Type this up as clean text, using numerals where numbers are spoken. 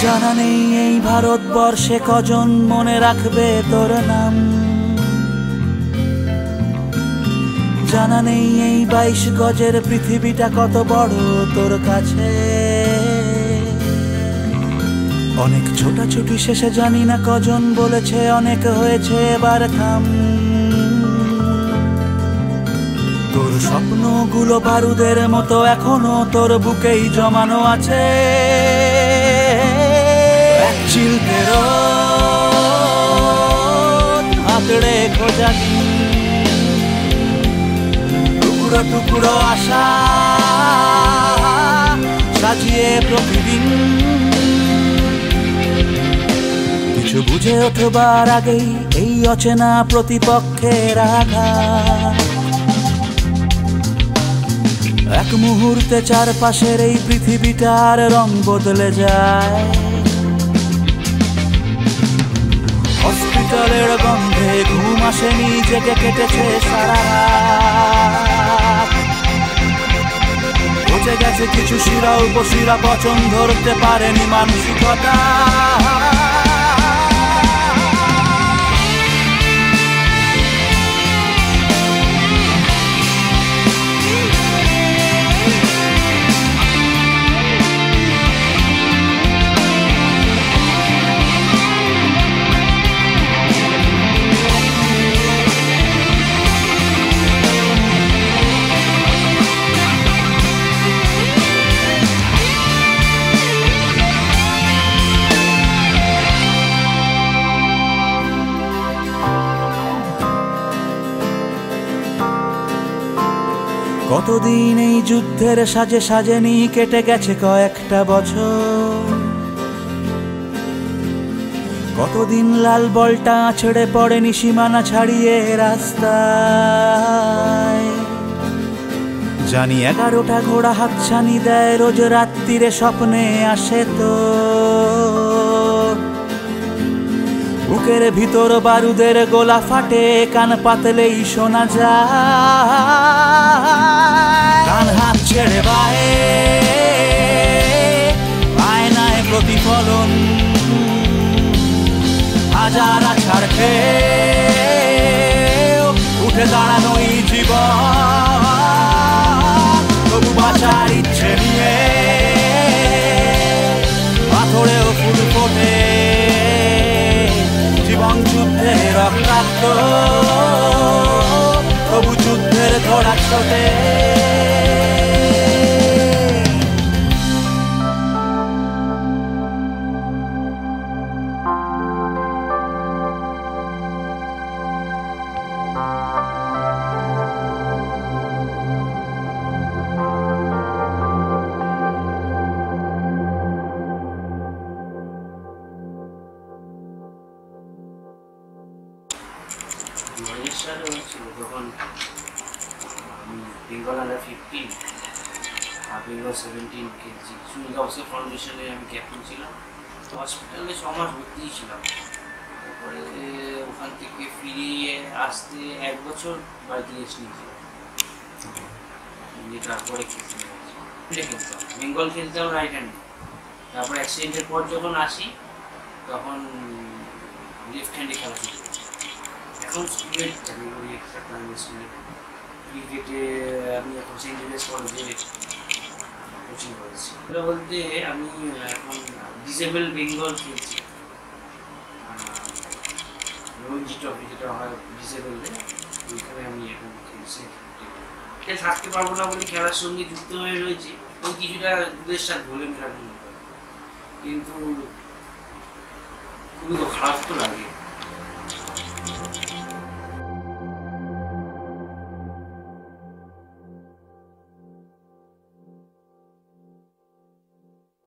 জানা নেই এই ভারতবর্ষে কজন মনে রাখবে তোর নাম, জানা নেই এই 22 গজের পৃথিবীটা কত বড় তোর কাছে। অনেক ছোটাছুটি শেষে জানি না কজন বলেছে অনেক হয়েছে এবার থাম। তোর স্বপ্নগুলো বারুদের মতো এখনো তোর বুকেই জমানো আছে। চিলতের আঁকড়ে খোঁজা টুকরো টুকরো আশা সাজিয়ে প্রতিদিন। কিছু বুঝে ওঠবার আগেই এই অচেনা প্রতিপক্ষের আঘাত, এক মুহূর্তে চারপাশের এই পৃথিবীটার রং বদলে যায়। হসপিটালের গন্ধে ঘুম আসেনি, জেগে কেটেছে সারা রাত। বুঝে গেছে কিছু শিরা উপশিরা পচন ধরতে পারেনি মানসিকতা। কতদিন এই যুদ্ধের সাজে সাজেনি, কেটে গেছে কয়েকটা বছর। কতদিন লাল বলটা ছেড়ে পড়েনি সীমানা ছাড়িয়ে রাস্তায়। জানি 11টা ঘোড়া হাতছানি দেয় রোজ রাত্রিরে, স্বপ্নে আসে তো বুকের ভিতর বারুদের গোলা ফাটে, কান পাতলেই শোনা যায়। কান হাত ছেড়ে বায়ে আয়নায় প্রতিফলন, হাজার আছাড় খেয়ে উঠে দাঁড়ানোই জীবন। তবু বাঁচার ইচ্ছে নিয়ে পাথরেও ফুল ফোটে, জীবন যুদ্ধে রক্তাক্ত, তবু যুদ্ধের ঘোড়া ছোটে। তখন বেঙ্গল আন্ডার 15 আর বেঙ্গল 17 খেলছি। সুনীল গাউসের ফাউন্ডেশনে আমি ক্যাপ্টেন ছিলাম। হসপিটালে 6 মাস ভর্তিই ছিলাম। তারপরে ওখান থেকে ফিরিয়ে আসতে 1 বছর বাড়িতে রেস্ট নিয়েছিলাম। তারপরে খেলতাম, বেঙ্গল খেলতাম রাইট হ্যান্ড। তারপর অ্যাক্সিডেন্টের পর যখন আসি তখন লেফট হ্যান্ডে খেলা শুরু করি। এখন স্টুডেন্ট চাকরি করি একটা প্রাইমারি স্কুলে। ক্রিকেটে আমি এখন সেন্ট জেভিয়ার্স কলেজে কোচিং করেছি। এটা বলতে আমি এখন ডিসেবল বেঙ্গল খেলছি। রঞ্জি ট্রফি যেটা হয় ডিসেবলদের, ওইখানে আমি এখন খেলছি। থাকতে পারবো না বলে খেলার সঙ্গে যুক্ত হয়ে রয়েছে। ওই কিছুটা দুধের সাথে ঘোলে মেলা কিন্তু খুবই খারাপ তো লাগে।